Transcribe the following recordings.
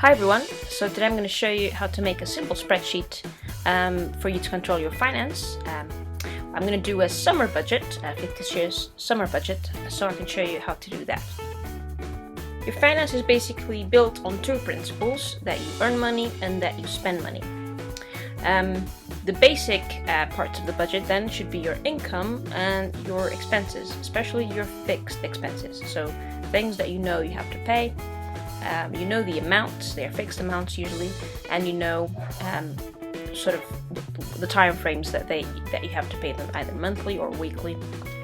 Hi everyone, so today I'm going to show you how to make a simple spreadsheet for you to control your finance. I'm going to do a summer budget, this year's summer budget, so I can show you how to do that. Your finance is basically built on two principles, that you earn money and that you spend money. The basic parts of the budget then should be your income and your expenses, especially your fixed expenses, so things that you know you have to pay. You know the amounts, they're fixed amounts usually, and you know sort of the time frames that you have to pay them, either monthly or weekly,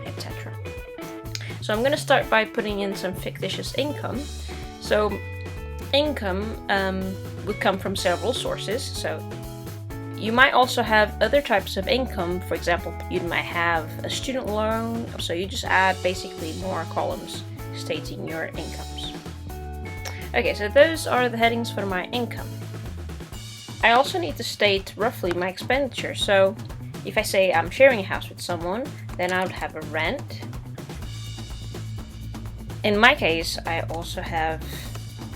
etc. So I'm going to start by putting in some fictitious income. So income would come from several sources. So you might also have other types of income. For example, you might have a student loan, so you just add basically more columns stating your incomes. Okay, so those are the headings for my income. I also need to state roughly my expenditure. So if I say I'm sharing a house with someone, then I would have a rent. In my case, I also have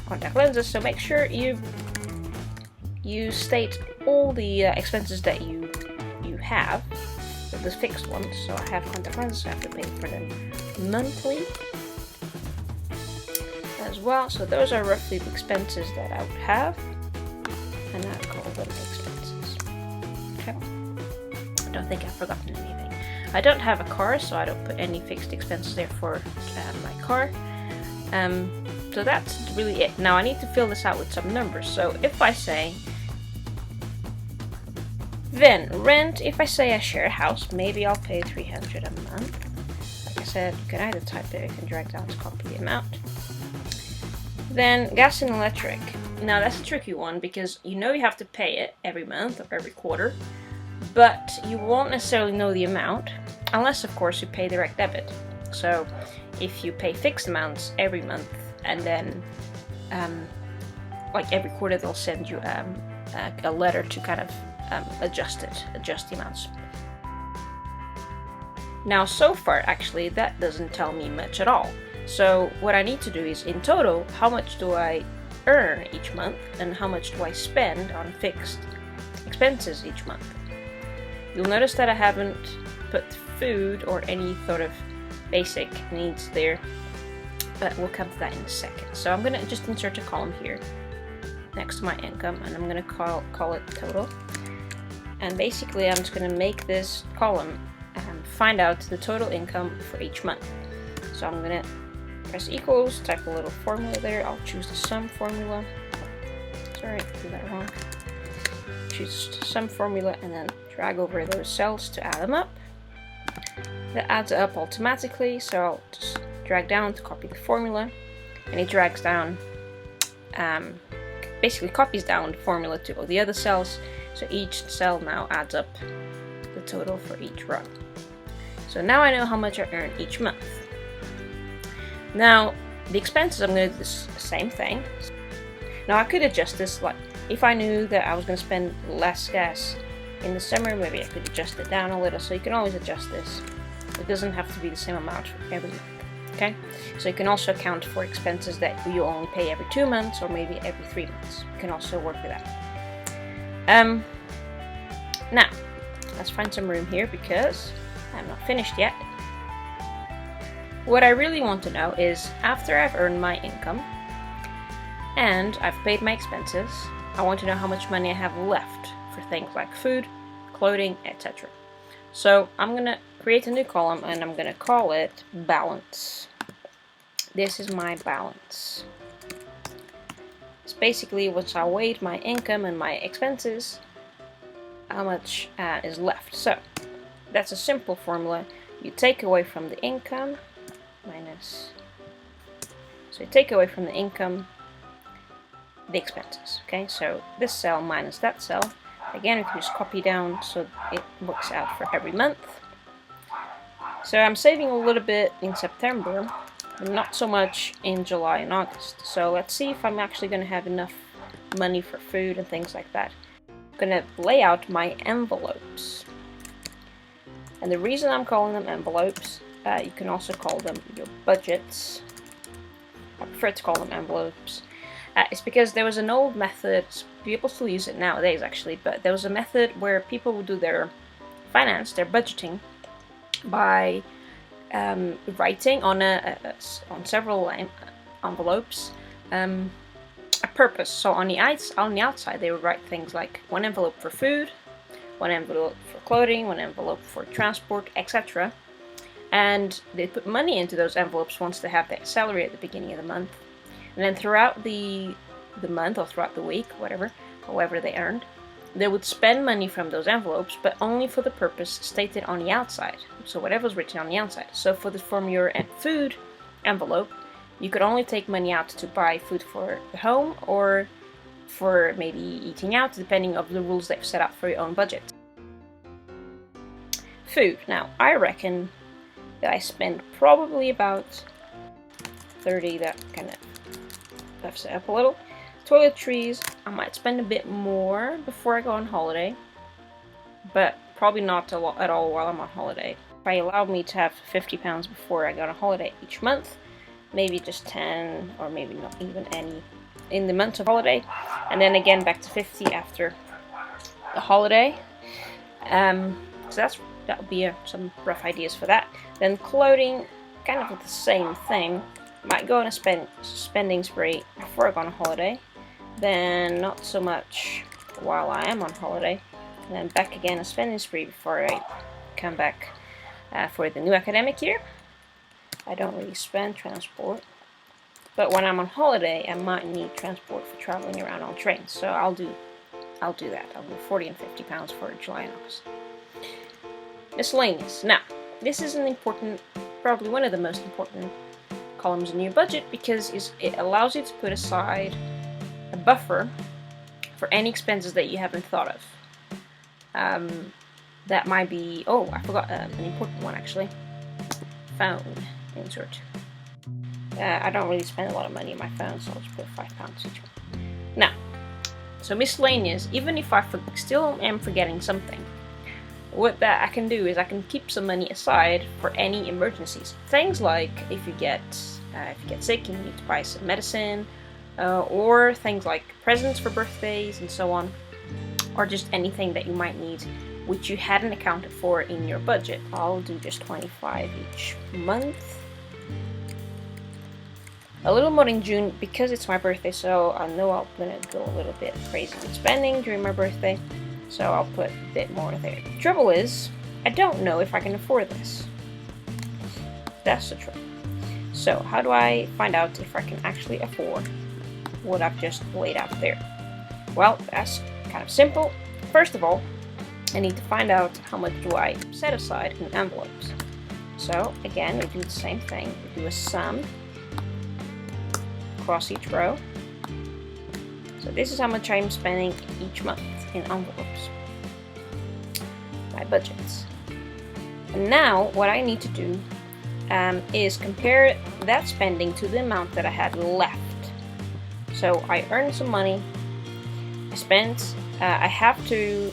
contact lenses, so make sure you state all the expenses that you have, the fixed ones. So I have contact lenses, so I have to pay for them monthly as well. So those are roughly the expenses that I would have, and I call them expenses. Okay. I don't think I've forgotten anything. I don't have a car, so I don't put any fixed expenses there for my car. So that's really it. Now I need to fill this out with some numbers. So if I say then rent, if I say I share a house, maybe I'll pay $300 a month. Like I said, you can either type it, you can drag down to copy the amount. Then gas and electric. Now that's a tricky one because you know you have to pay it every month or every quarter, but you won't necessarily know the amount unless of course you pay direct debit. So if you pay fixed amounts every month and then like every quarter they'll send you a letter to kind of adjust the amounts. Now so far actually that doesn't tell me much at all. So what I need to do is, in total, how much do I earn each month and how much do I spend on fixed expenses each month? You'll notice that I haven't put food or any sort of basic needs there, but we'll come to that in a second. So I'm going to just insert a column here next to my income, and I'm going to call it total. And basically I'm just going to make this column and find out the total income for each month. So I'm going to press equals, type a little formula there. I'll choose the sum formula. Sorry, I did that wrong. Choose the sum formula and then drag over those cells to add them up. That adds up automatically, so I'll just drag down to copy the formula, and it drags down, basically copies down the formula to all the other cells, so each cell now adds up the total for each row. So now I know how much I earn each month. Now, the expenses, I'm going to do the same thing. Now, I could adjust this, like, if I knew that I was going to spend less gas in the summer, maybe I could adjust it down a little, so you can always adjust this. It doesn't have to be the same amount for every month, okay? So you can also account for expenses that you only pay every 2 months or maybe every 3 months. You can also work with that. Now, let's find some room here because I'm not finished yet. What I really want to know is, after I've earned my income and I've paid my expenses, I want to know how much money I have left for things like food, clothing, etc. So I'm going to create a new column and I'm going to call it balance. This is my balance. It's basically what I weighed my income and my expenses, how much is left. So that's a simple formula. You take away from the income minus, so you take away from the income the expenses. Okay, so this cell minus that cell. Again, you can just copy down so it works out for every month. So I'm saving a little bit in September, but not so much in July and August. So let's see if I'm actually going to have enough money for food and things like that. I'm going to lay out my envelopes. And the reason I'm calling them envelopes, you can also call them your budgets. I prefer to call them envelopes. It's because there was an old method, people still use it nowadays actually, but there was a method where people would do their finance, their budgeting, by writing on on several envelopes a purpose. So on the outside they would write things like one envelope for food, one envelope for clothing, one envelope for transport, etc. And they put money into those envelopes once they have their salary at the beginning of the month. And then throughout the month or throughout the week, however they earned, they would spend money from those envelopes, but only for the purpose stated on the outside. So whatever was written on the outside. So from your food envelope, you could only take money out to buy food for the home or for maybe eating out, depending on the rules they've set out for your own budget. Food. Now, I reckon that I spend probably about 30, that kind of buffs it up a little. Toiletries, I might spend a bit more before I go on holiday, but probably not at all while I'm on holiday. If I allowed me to have £50 before I go on holiday each month, maybe just 10 or maybe not even any in the month of holiday, and then again back to 50 after the holiday. So that would be some rough ideas for that. Then clothing, kind of the same thing. Might go on a spending spree before I go on holiday, then not so much while I am on holiday, and then back again a spending spree before I come back for the new academic year. I don't really spend transport, but when I'm on holiday I might need transport for traveling around on trains, so I'll do that. I'll do £40 and £50 for July and August. Miscellaneous. Now, this is an important, probably one of the most important columns in your budget, because it allows you to put aside a buffer for any expenses that you haven't thought of. That might be, oh, I forgot an important one actually. Phone insert. I don't really spend a lot of money on my phone, so I'll just put £5 each one. Now, so miscellaneous, even if I still am forgetting something, what that I can do is I can keep some money aside for any emergencies. Things like if you get sick and you need to buy some medicine, or things like presents for birthdays and so on, or just anything that you might need which you hadn't accounted for in your budget. I'll do just 25 each month. A little more in June because it's my birthday, so I know I'm gonna go a little bit crazy with spending during my birthday, so I'll put a bit more there. The trouble is, I don't know if I can afford this. That's the trouble. So how do I find out if I can actually afford what I've just laid out there? Well, that's kind of simple. First of all, I need to find out how much do I set aside in envelopes. So again, we do the same thing. We do a sum across each row. So this is how much I'm spending each month in envelopes. My budgets. And now what I need to do is compare that spending to the amount that I had left. So I earned some money, I spent, I have to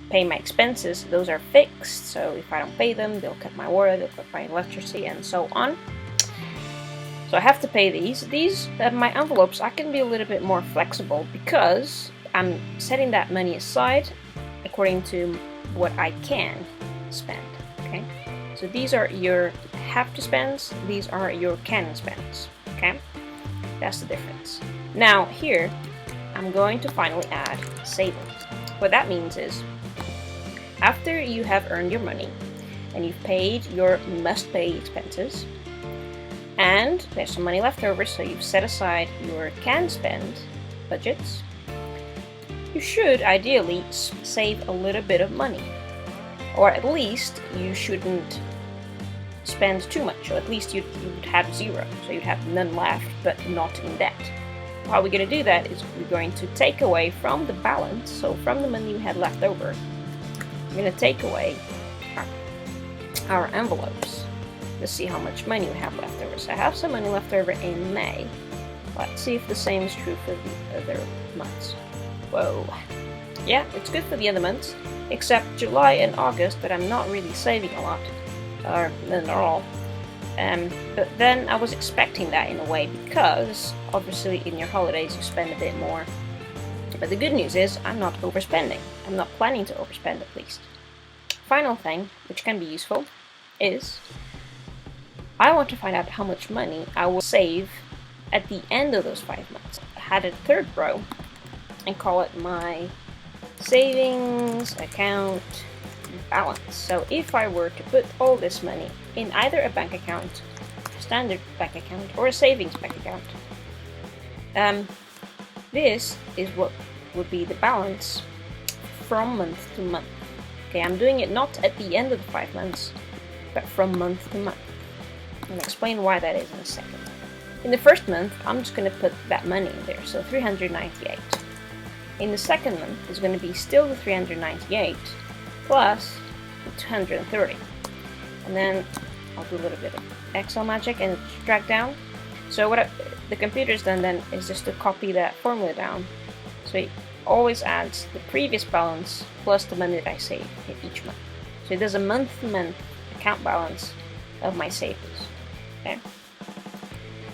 pay my expenses. Those are fixed, so if I don't pay them, they'll cut my water, they'll cut my electricity, and so on. So I have to pay these. My envelopes, I can be a little bit more flexible because I'm setting that money aside according to what I can spend, okay? So these are your have to spends, these are your can spends, okay? That's the difference. Now here, I'm going to finally add savings. What that means is, after you have earned your money and you've paid your must-pay expenses, and there's some money left over, so you've set aside your can spend budgets, you should ideally save a little bit of money. Or at least you shouldn't spend too much, or at least you'd have zero, so you'd have none left but not in debt. How we're going to do that is we're going to take away from the balance, so from the money we had left over, we're going to take away our envelopes to see how much money we have left over. So I have some money left over in May. Let's see if the same is true for the other months. Whoa. Yeah, it's good for the other months, except July and August, but I'm not really saving a lot, or none at all. But then I was expecting that in a way, because obviously in your holidays you spend a bit more. But the good news is I'm not overspending. I'm not planning to overspend, at least. Final thing, which can be useful, is I want to find out how much money I will save at the end of those 5 months. I had a third row and call it my savings account balance. So if I were to put all this money in either a bank account, a standard bank account, or a savings bank account, this is what would be the balance from month to month. Okay, I'm doing it not at the end of the 5 months, but from month to month. I'll explain why that is in a second. In the first month, I'm just going to put that money in there, so 398. In the second month, it's going to be still the 398 plus the 230. And then I'll do a little bit of Excel magic and drag down. So what the computer's done then is just to copy that formula down. So it always adds the previous balance plus the money that I saved each month. So it does a month-to-month account balance of my savings. Okay.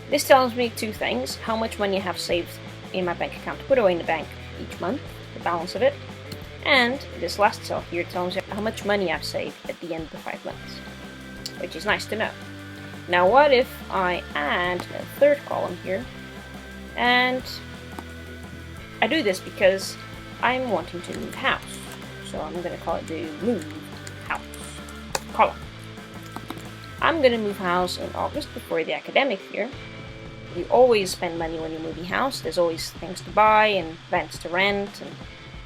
This tells me two things: how much money I have saved in my bank account to put away in the bank each month, the balance of it, and this last cell here tells you how much money I've saved at the end of the 5 months, which is nice to know. Now what if I add a third column here, and I do this because I'm wanting to move house, so I'm going to call it the move house column. I'm going to move house in August before the academic year. You always spend money when you're moving house. There's always things to buy and rents to rent and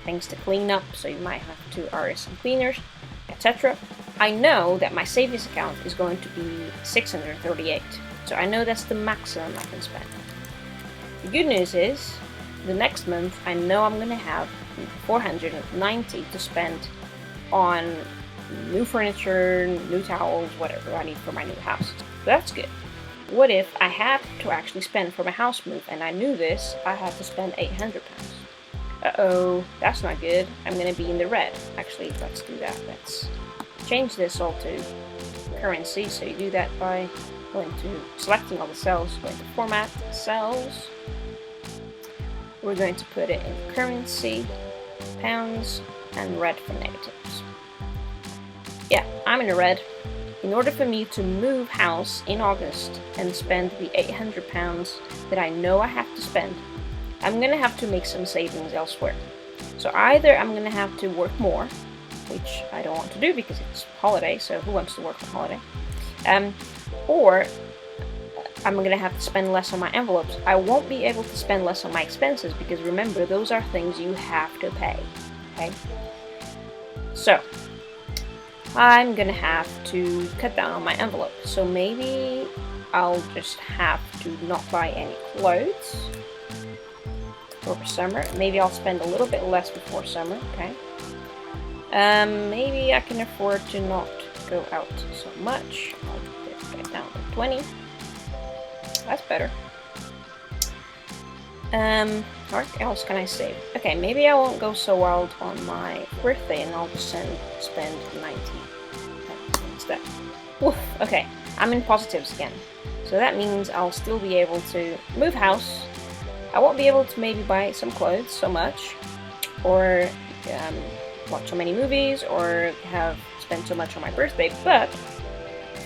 things to clean up, so you might have to hire some cleaners, etc. I know that my savings account is going to be 638, so I know that's the maximum I can spend. The good news is, the next month I know I'm going to have 490 to spend on new furniture, new towels, whatever I need for my new house. So that's good. What if I had to actually spend for my house move, and I knew this, I had to spend £800? Uh-oh, that's not good. I'm going to be in the red. Actually, let's do that. Let's change this all to currency. So you do that by going to selecting all the cells, going to format cells. We're going to put it in currency, pounds, and red for negatives. Yeah, I'm in the red. In order for me to move house in August and spend the £800 that I know I have to spend, I'm going to have to make some savings elsewhere. So either I'm going to have to work more, which I don't want to do because it's holiday, so who wants to work on holiday? Or I'm going to have to spend less on my envelopes. I won't be able to spend less on my expenses because remember, those are things you have to pay. Okay? So I'm gonna have to cut down on my envelope. So maybe I'll just have to not buy any clothes for summer. Maybe I'll spend a little bit less before summer, okay? Maybe I can afford to not go out so much. I'll get down to 20. That's better. What else can I save? Okay, maybe I won't go so wild on my birthday and I'll just spend 90 instead. Woof, okay, I'm in positives again. So that means I'll still be able to move house. I won't be able to maybe buy some clothes so much, or watch so many movies, or have spent so much on my birthday, but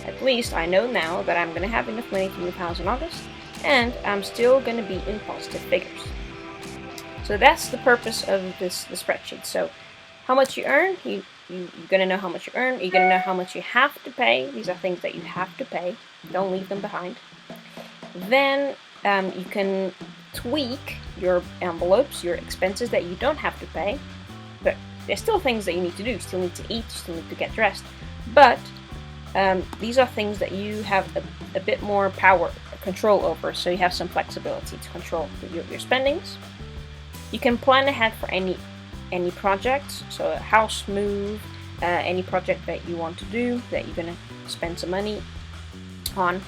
at least I know now that I'm going to have enough money to move house in August, and I'm still going to be in positive figures. So that's the purpose of the spreadsheet. So how much you earn, you're going to know how much you earn, you're going to know how much you have to pay. These are things that you have to pay. Don't leave them behind. Then you can tweak your envelopes, your expenses that you don't have to pay. But there's still things that you need to do. You still need to eat, you still need to get dressed. But these are things that you have a bit more control over, so you have some flexibility to control your spendings. You can plan ahead for any projects, so a house move, any project that you want to do that you're going to spend some money on,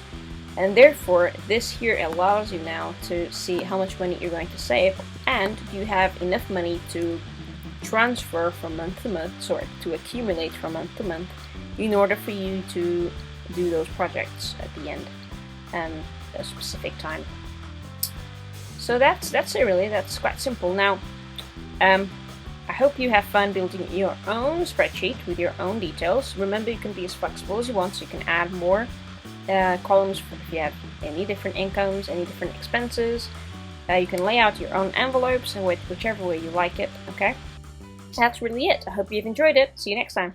and therefore this here allows you now to see how much money you're going to save, and you have enough money to transfer from month to month, sorry, to accumulate from month to month, in order for you to do those projects at the end, a specific time. So that's it really. That's quite simple. Now, I hope you have fun building your own spreadsheet with your own details. Remember, you can be as flexible as you want, so you can add more columns if you have any different incomes, any different expenses. You can lay out your own envelopes and whichever way you like it. Okay, that's really it. I hope you've enjoyed it. See you next time.